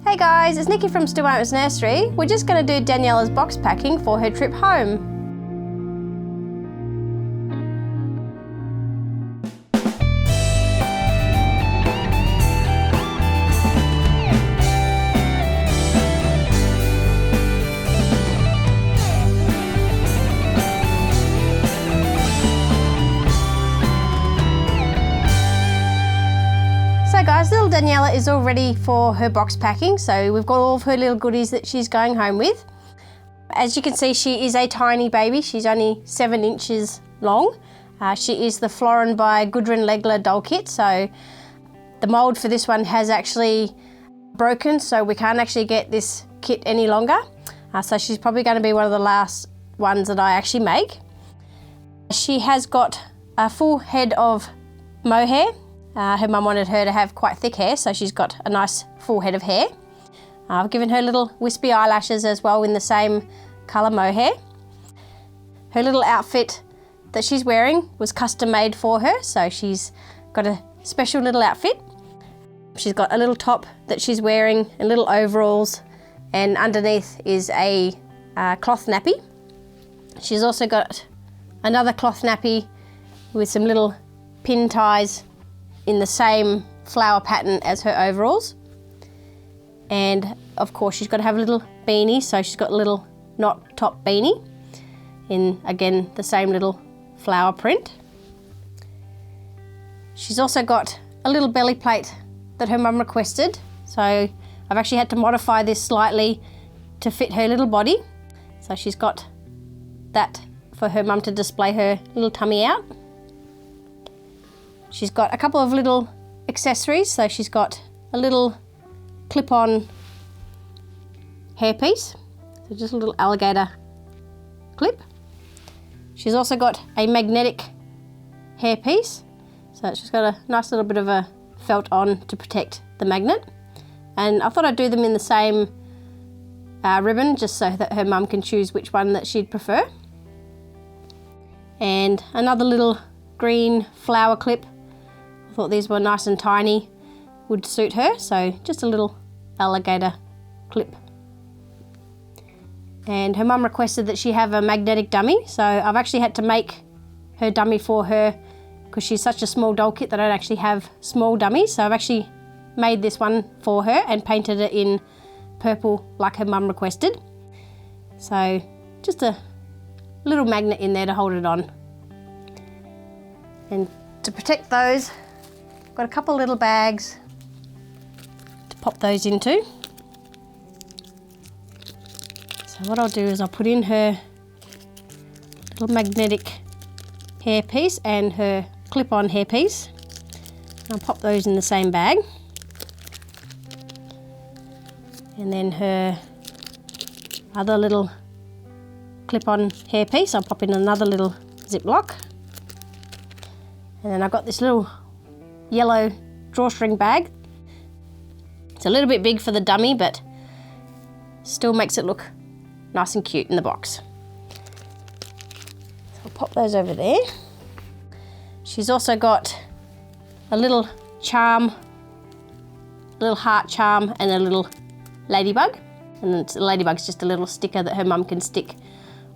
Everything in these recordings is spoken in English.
Hey guys, it's Nikki from Stuart's Nursery. We're just going to do Daniela's box packing for her trip home. So guys, little Daniela is all ready for her box packing. So we've got all of her little goodies that she's going home with. As you can see, she is a tiny baby. She's only 7 inches long. She is the Florian by Gudrun Legler doll kit. So the mold for this one has actually broken, so we can't actually get this kit any longer. So she's probably going to be one of the last ones that I actually make. She has got a full head of mohair. Her mum wanted her to have quite thick hair, so she's got a nice full head of hair. I've given her little wispy eyelashes as well in the same colour mohair. Her little outfit that she's wearing was custom made for her, so she's got a special little outfit. She's got a little top that she's wearing and little overalls, and underneath is a cloth nappy. She's also got another cloth nappy with some little pin ties in the same flower pattern as her overalls. And of course she's got to have a little beanie, so she's got a little knot top beanie in, again, the same little flower print. She's also got a little belly plate that her mum requested, so I've actually had to modify this slightly to fit her little body. So she's got that for her mum to display her little tummy out. She's got a couple of little accessories, so she's got a little clip-on hairpiece, so just a little alligator clip. She's also got a magnetic hairpiece, so she's got a nice little bit of a felt on to protect the magnet. And I thought I'd do them in the same ribbon, just so that her mum can choose which one that she'd prefer. And another little green flower clip. I thought these were nice and tiny, would suit her, so just a little alligator clip. And her mum requested that she have a magnetic dummy, so I've actually had to make her dummy for her because she's such a small doll kit that I don't actually have small dummies. So I've actually made this one for her and painted it in purple like her mum requested. So just a little magnet in there to hold it on. And to protect those, got a couple little bags to pop those into. So what I'll do is I'll put in her little magnetic hairpiece and her clip-on hairpiece. I'll pop those in the same bag. And then her other little clip-on hairpiece, I'll pop in another little Ziploc. And then I've got this little yellow drawstring bag. It's a little bit big for the dummy, but still makes it look nice and cute in the box. So I'll pop those over there. She's also got a little charm, a little heart charm, and a little ladybug. And the ladybug's just a little sticker that her mum can stick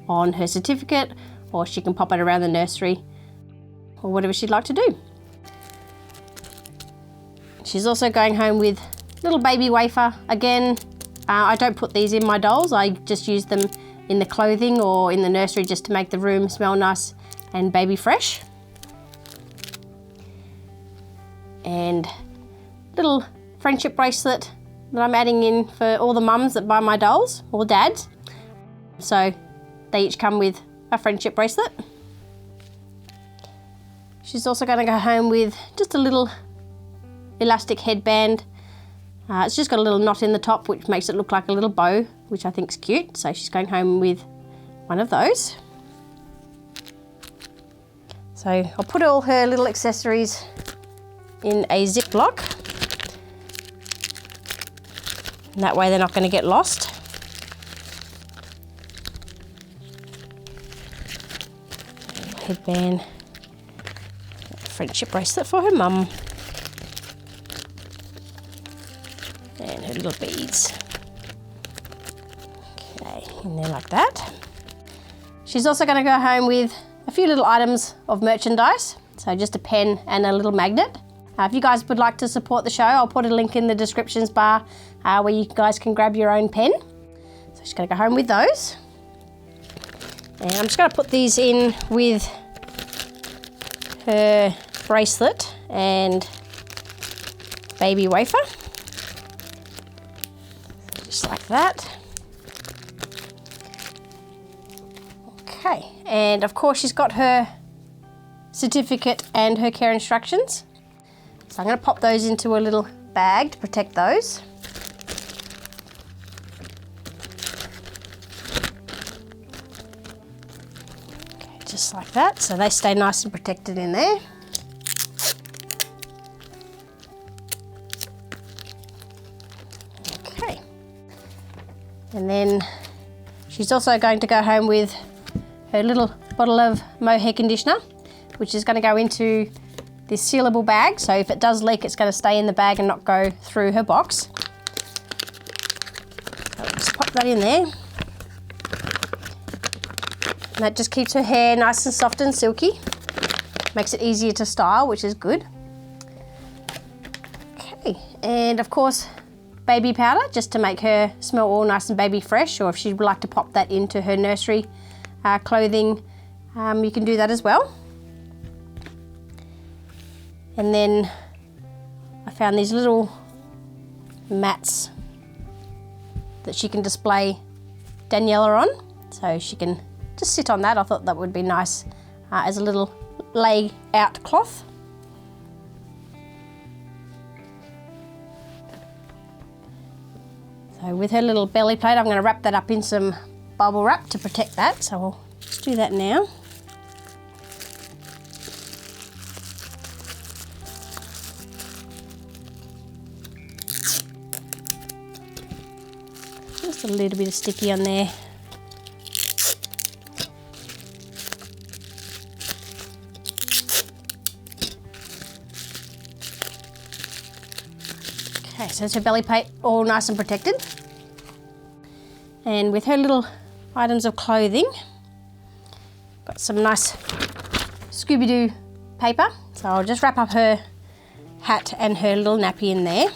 on her certificate, or she can pop it around the nursery, or whatever she'd like to do. She's also going home with little baby wafer. Again, I don't put these in my dolls. I just use them in the clothing or in the nursery just to make the room smell nice and baby fresh. And little friendship bracelet that I'm adding in for all the mums that buy my dolls, or dads. So they each come with a friendship bracelet. She's also going to go home with just a little elastic headband. It's just got a little knot in the top which makes it look like a little bow, which I think is cute. So she's going home with one of those. So I'll put all her little accessories in a Ziploc. And that way they're not going to get lost. Headband, friendship bracelet for her mum. And her little beads. Okay, in there like that. She's also going to go home with a few little items of merchandise. So just a pen and a little magnet. If you guys would like to support the show, I'll put a link in the descriptions bar where you guys can grab your own pen. So she's going to go home with those. And I'm just going to put these in with her bracelet and baby wafer. Just like that. Okay, and of course she's got her certificate and her care instructions. So I'm going to pop those into a little bag to protect those. Okay, just like that, so they stay nice and protected in there. Okay, and then she's also going to go home with her little bottle of mohair conditioner, which is going to go into this sealable bag, so if it does leak it's going to stay in the bag and not go through her box. So just pop that in there. And that just keeps her hair nice and soft and silky. Makes it easier to style, which is good. Okay, and of course baby powder, just to make her smell all nice and baby fresh, or if she'd like to pop that into her nursery clothing, you can do that as well. And then I found these little mats that she can display Daniela on, so she can just sit on that. I thought that would be nice as a little lay out cloth. So with her little belly plate, I'm going to wrap that up in some bubble wrap to protect that, so we'll just do that now. Just a little bit of sticky on there. Okay, so it's her belly plate all nice and protected. And with her little items of clothing, got some nice Scooby-Doo paper. So I'll just wrap up her hat and her little nappy in there.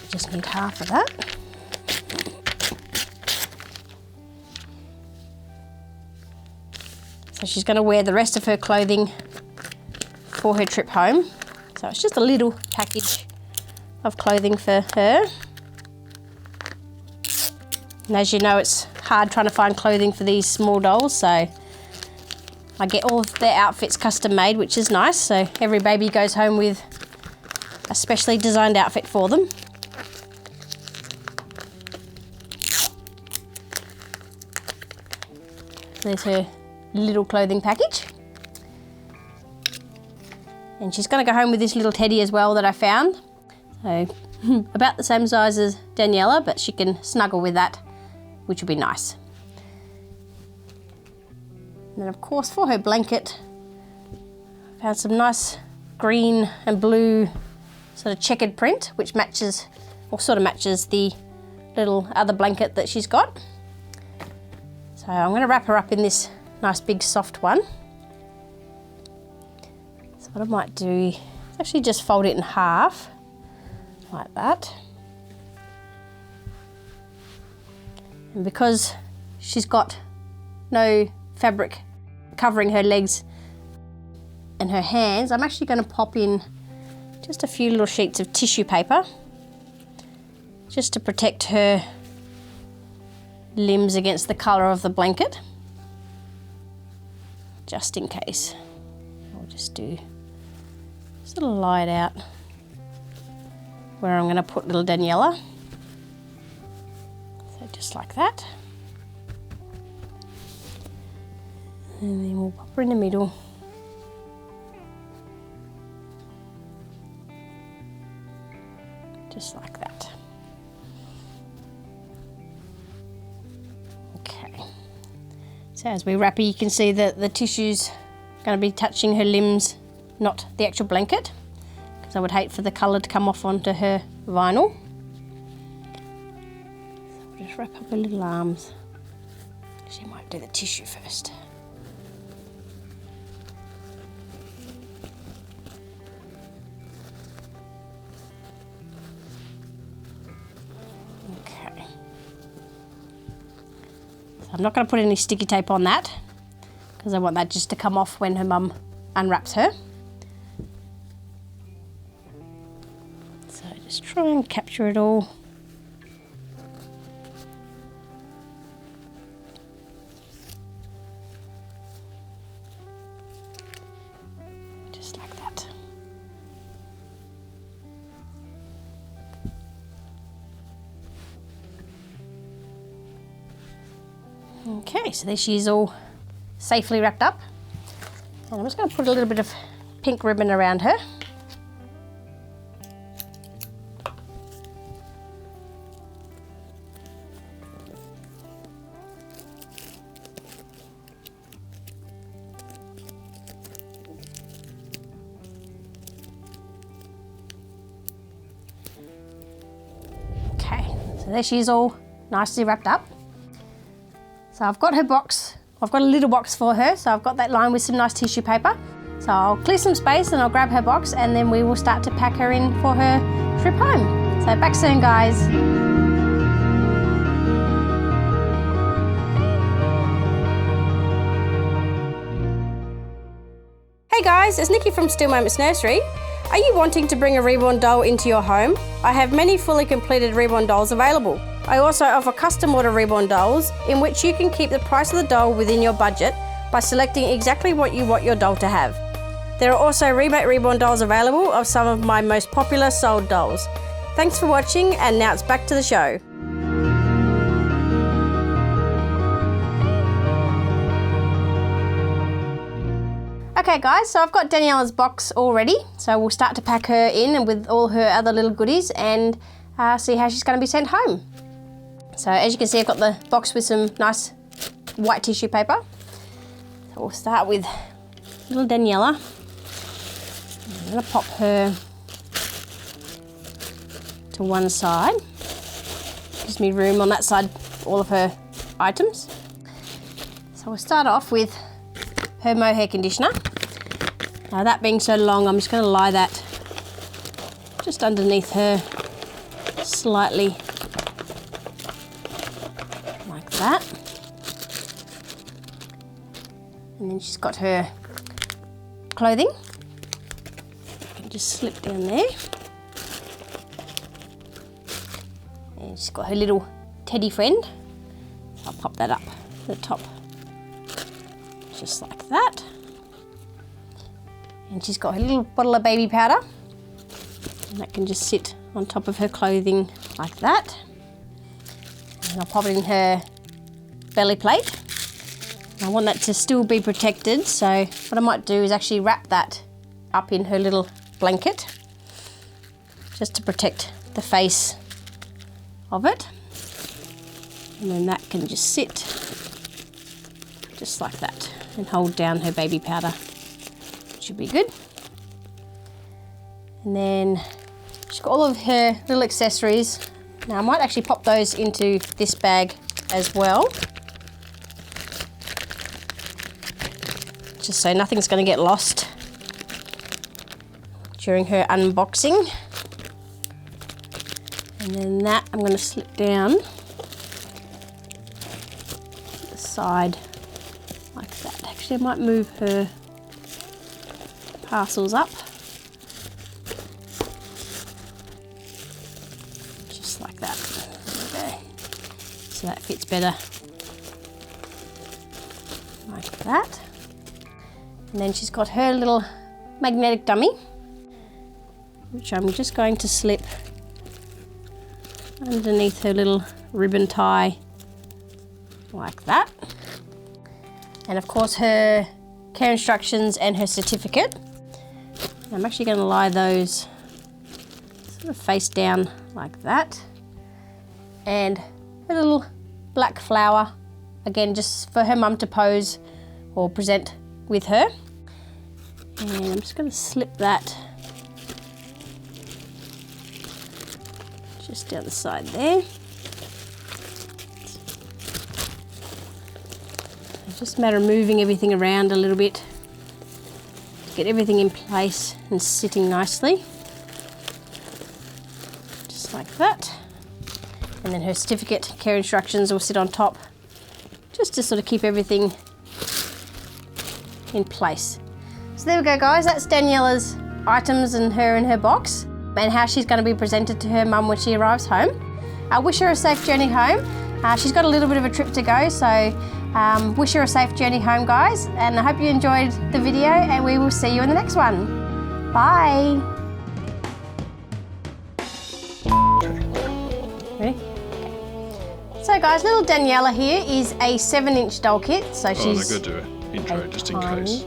Just need half of that. So she's going to wear the rest of her clothing for her trip home. So it's just a little package of clothing for her. And as you know, it's hard trying to find clothing for these small dolls, so I get all of their outfits custom made, which is nice. So every baby goes home with a specially designed outfit for them. There's her little clothing package. And she's going to go home with this little teddy as well that I found. So about the same size as Daniela, but she can snuggle with that, which will be nice. And then of course for her blanket, I found some nice green and blue sort of checkered print, which matches, or sort of matches, the little other blanket that she's got. So I'm going to wrap her up in this nice big soft one. So what I might do is actually just fold it in half, like that. And because she's got no fabric covering her legs and her hands, I'm actually going to pop in just a few little sheets of tissue paper just to protect her limbs against the colour of the blanket, just in case. I'll just do, sort of lie it out where I'm going to put little Daniela. So just like that. And then we'll pop her in the middle. Just like that. So So as we wrap her, you can see that the tissue's going to be touching her limbs, not the actual blanket, because I would hate for the colour to come off onto her vinyl. So we'll just wrap up her little arms. She might do the tissue first. I'm not going to put any sticky tape on that because I want that just to come off when her mum unwraps her. So just try and capture it all. Just like that. Okay, so there she is, all safely wrapped up. And I'm just going to put a little bit of pink ribbon around her. Okay, so there she is, all nicely wrapped up. So I've got her box, I've got a little box for her, so I've got that lined with some nice tissue paper. So I'll clear some space and I'll grab her box and then we will start to pack her in for her trip home. So back soon, guys. Hey guys, it's Nikki from Still Moments Nursery. Are you wanting to bring a reborn doll into your home? I have many fully completed reborn dolls available. I also offer custom order reborn dolls in which you can keep the price of the doll within your budget by selecting exactly what you want your doll to have. There are also rebate reborn dolls available of some of my most popular sold dolls. Thanks for watching, and now it's back to the show. Okay guys, so I've got Daniela's box all ready, so we'll start to pack her in and with all her other little goodies and see how she's going to be sent home. So as you can see, I've got the box with some nice white tissue paper. So we'll start with little Daniela. I'm going to pop her to one side. Gives me room on that side for all of her items. So we'll start off with her mohair conditioner. Now that being so long, I'm just going to lie that just underneath her slightly like that. And then she's got her clothing. I can just slip down there. And she's got her little teddy friend. So I'll pop that up to the top. Just like that. And she's got her little bottle of baby powder. And that can just sit on top of her clothing like that. And I'll pop it in her belly plate. I want that to still be protected, so what I might do is actually wrap that up in her little blanket just to protect the face of it. And then that can just sit just like that and hold down her baby powder. Should be good. And then she's got all of her little accessories. Now I might actually pop those into this bag as well, just so nothing's going to get lost during her unboxing. And then that I'm going to slip down to the side like that. Actually, I might move her parcels up just like that. There we go. So that fits better like that. And then she's got her little magnetic dummy, which I'm just going to slip underneath her little ribbon tie like that. And of course her care instructions and her certificate. I'm actually going to lie those sort of face down like that. And a little black flower again, just for her mum to pose or present with her. And I'm just going to slip that just down the side there. It's just a matter of moving everything around a little bit to get everything in place and sitting nicely. Just like that. And then her certificate care instructions will sit on top just to sort of keep everything in place. So there we go, guys. That's Daniela's items and her box and how she's going to be presented to her mum when she arrives home. I wish her a safe journey home. She's got a little bit of a trip to go, so wish her a safe journey home, guys. And I hope you enjoyed the video, and we will see you in the next one. Bye. Ready? Okay. So guys, little Daniela here is a 7-inch doll kit. So she's I'm going to do an intro just in case.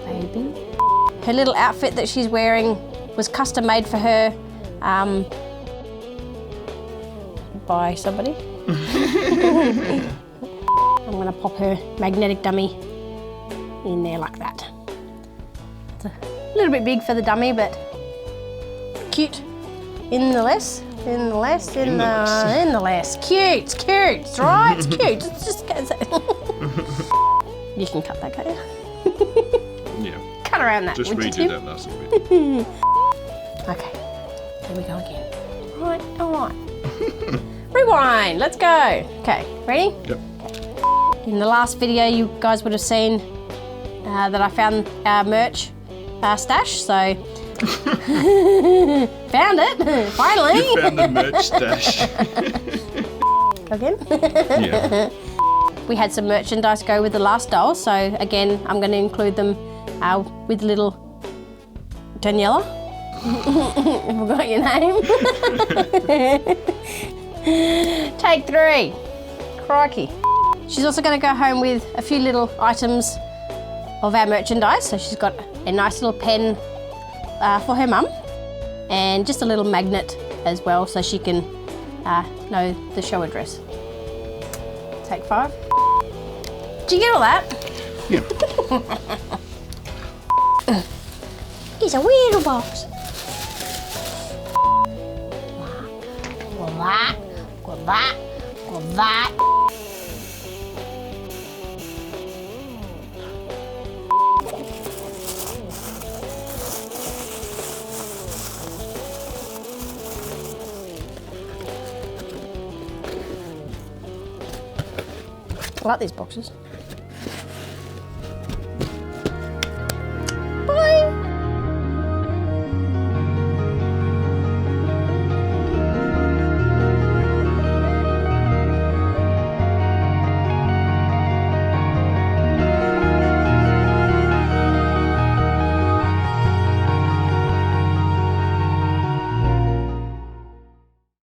Baby. Her little outfit that she's wearing was custom made for her by somebody. I'm going to pop her magnetic dummy in there like that. It's a little bit big for the dummy, but cute in the less. In the less. Cute, it's cute, it's right, it's cute. It's just you can cut that, can't you? Yeah. Cut around that. Just redo that last bit. Okay, here we go again. All right. Rewind, let's go. Okay, ready? Yep. Okay. In the last video, you guys would have seen that I found our merch stash, so found it, finally. You found the merch stash. Again? Yeah. We had some merchandise go with the last doll, so again, I'm going to include them with little Daniela. I forgot your name. Take 3. Crikey. She's also going to go home with a few little items of our merchandise. So she's got a nice little pen for her mum and just a little magnet as well so she can know the show address. Take 5. Did you get all that? Yeah. He's a weirdo box. Go that. I like these boxes.